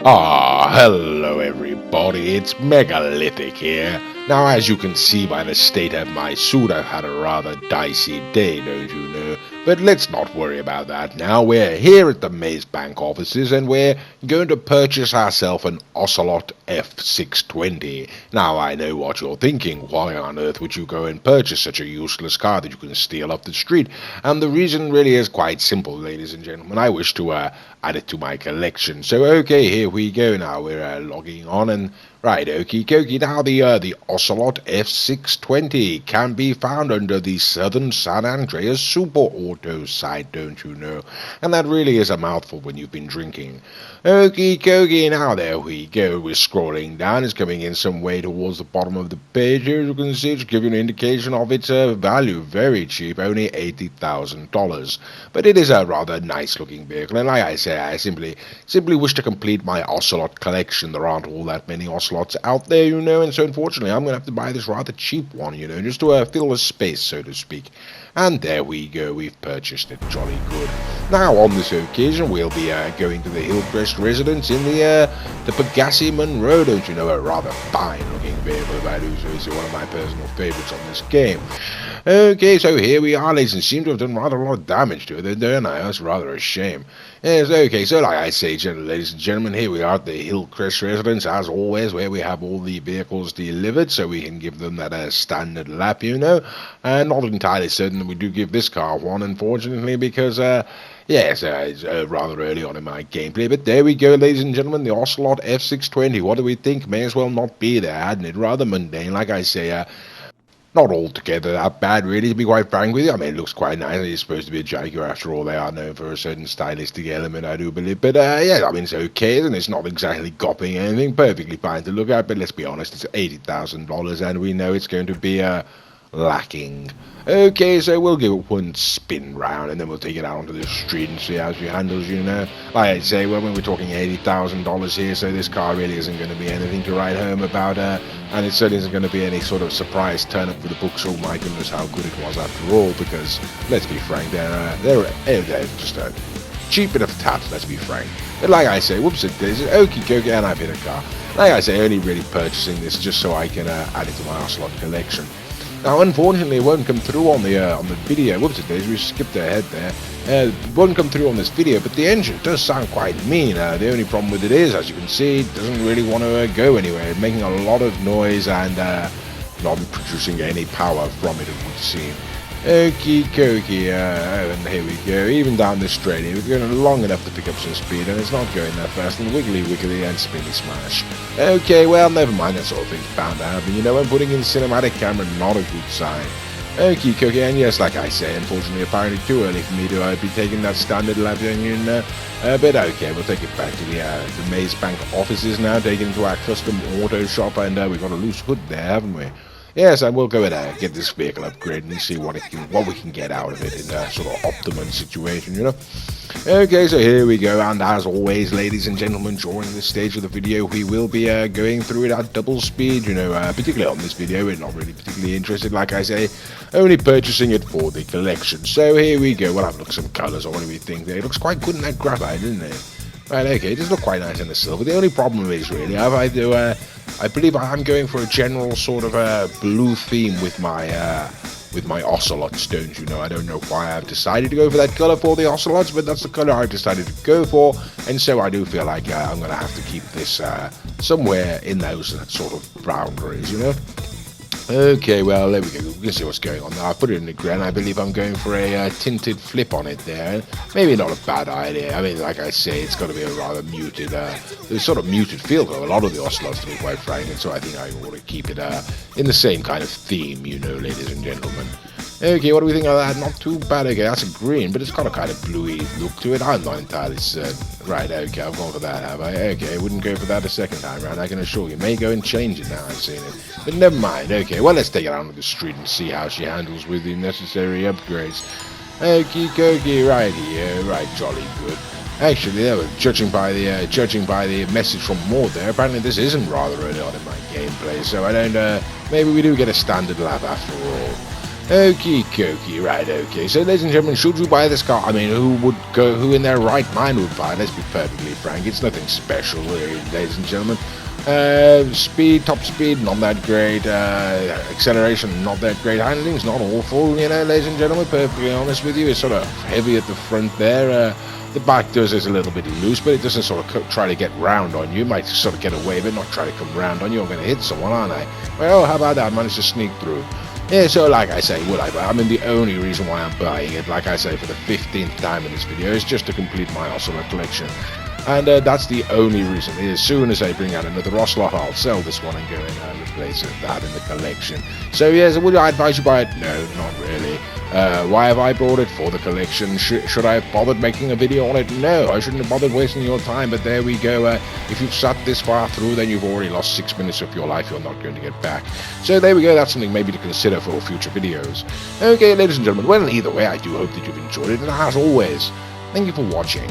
Hello everybody, it's Megalithic here. Now, as you can see by the state of my suit, I've had a rather dicey day, don't you know? But let's not worry about that now. We're here at the Maze Bank offices and we're going to purchase ourselves an Ocelot F620. Now, I know what you're thinking. Why on earth would you go and purchase such a useless car that you can steal off the street? And the reason really is quite simple, ladies and gentlemen. I wish to add it to my collection. So, okay, here we go now. We're logging on and... Right, okie dokie. Now, the Ocelot F620 can be found under the Southern San Andreas Super Auto site, don't you know? And that really is a mouthful when you've been drinking. Okie dokie. Now, there we go. We're scrolling down. It's coming in some way towards the bottom of the page here. As you can see, it's giving you an indication of its value. Very cheap, only $80,000. But it is a rather nice-looking vehicle. And like I say, I simply wish to complete my Ocelot collection. There aren't all that many Ocelots out there, you know, and so unfortunately I'm going to have to buy this rather cheap one, you know, just to fill the space, so to speak. And there we go, we've purchased it, jolly good. Now, on this occasion, we'll be going to the Hillcrest residence in the Pegassi Monroe, don't you know, a rather fine-looking vehicle, if I do so. It's one of my personal favourites on this game. Okay, so here we are, ladies, and seem to have done rather a lot of damage to it, don't I? That's rather a shame. Yes, okay, so like I say, ladies and gentlemen, here we are at the Hillcrest residence, as always, where we have all the vehicles delivered, so we can give them that standard lap, you know. And not entirely certain that we do give this car one, unfortunately, because, yes, it's rather early on in my gameplay. But there we go, ladies and gentlemen, the Ocelot F620. What do we think? May as well not be there, hadn't it? Rather mundane, like I say, not altogether that bad, really, to be quite frank with you. I mean, it looks quite nice. It's supposed to be a Jaguar, after all. They are known for a certain stylistic element, I do believe. But, yeah, I mean, it's okay, and it's not exactly gopping anything. Perfectly fine to look at, but let's be honest, it's $80,000, and we know it's going to be, lacking. Okay, so we'll give it one spin round and then we'll take it out onto the street and see how she handles, you know. Like I say, well, when we're talking $80,000 here, so this car really isn't going to be anything to write home about, and it certainly isn't going to be any sort of surprise turn up for the books. Oh my goodness, how good it was after all, because, let's be frank, they're just a cheap bit of tat, let's be frank. But like I say, whoops it daisy, okie dokie, and I've hit a car. Like I say, only really purchasing this just so I can add it to my Ocelot collection. Now, unfortunately, it won't come through on the video. Whoops, it is. We skipped ahead there. It won't come through on this video, but the engine does sound quite mean. The only problem with it is, as you can see, it doesn't really want to go anywhere. It's making a lot of noise and not producing any power from it, it would seem. Okie dokie, and here we go, even down this straight here, we're going long enough to pick up some speed, and it's not going that fast, and wiggly wiggly and spinny smash. Okay, well, never mind, that sort of thing's bound to happen, you know, when putting in cinematic camera, not a good sign. Okie dokie, and yes, like I say, unfortunately, apparently too early for me to be taking that standard lap union, but okay, we'll take it back to the Maze Bank offices now, taking it to our custom auto shop, and we've got a loose hood there, haven't we? Yes, and we'll go and get this vehicle upgraded and see what we can get out of it in a sort of optimum situation, you know. Okay, so here we go, and as always, ladies and gentlemen, during this stage of the video, we will be going through it at double speed, you know, particularly on this video. We're not really particularly interested, like I say, only purchasing it for the collection. So here we go. We'll have a look at some colours, or what do we think there? It looks quite good in that graphite, doesn't it? Right, okay, it does look quite nice in the silver. The only problem is, really, I believe I'm going for a general sort of blue theme with my Ocelot stones, you know. I don't know why I've decided to go for that colour for the Ocelots, but that's the colour I've decided to go for, and so I do feel like I'm going to have to keep this somewhere in those sort of boundaries, you know. Okay, well, there we go. We can see what's going on now. I put it in the ground. I believe I'm going for a tinted flip on it there. Maybe not a bad idea. I mean, like I say, it's got to be a rather muted, sort of muted feel to a lot of the Ocelots, to be quite frank, and so I think I ought to keep it in the same kind of theme, you know, ladies and gentlemen. Okay, what do we think of that? Not too bad. Okay, that's a green, but it's got a kind of bluey look to it. I'm not entirely certain. Right, okay, I've gone for that, have I? Okay, wouldn't go for that a second time round, I can assure you. May go and change it now I've seen it. But never mind. Okay, well, let's take it out on the street and see how she handles with the necessary upgrades. Okie dokie, right here, right, jolly good. Actually, judging by the message from Maud there, apparently this isn't rather early on in my gameplay, so I don't, maybe we do get a standard lap after all. Okie dokie, right, okay. So, ladies and gentlemen, should you buy this car? I mean, who in their right mind would buy it? Let's be perfectly frank. It's nothing special, ladies and gentlemen. Speed, top speed, not that great. Acceleration, not that great. Handling's not awful, you know, ladies and gentlemen. Perfectly honest with you, it's sort of heavy at the front there. The back does is a little bit loose, but it doesn't sort of try to get round on you. It might sort of get away, but not try to come round on you. I'm going to hit someone, aren't I? Well, how about that? I managed to sneak through. Yeah, so like I say, would I buy? I mean, the only reason why I'm buying it, like I say, for the 15th time in this video, is just to complete my Ocelot collection. And that's the only reason. As soon as I bring out another Ocelot, I'll sell this one and go in and replace that in the collection. So yes, would I advise you buy it? No, not really. Why have I bought it? For the collection. Should I have bothered making a video on it? No, I shouldn't have bothered wasting your time, but there we go. If you've sat this far through, then you've already lost 6 minutes of your life you're not going to get back. So there we go, that's something maybe to consider for future videos. Okay, ladies and gentlemen, well, either way, I do hope that you've enjoyed it, and as always, thank you for watching.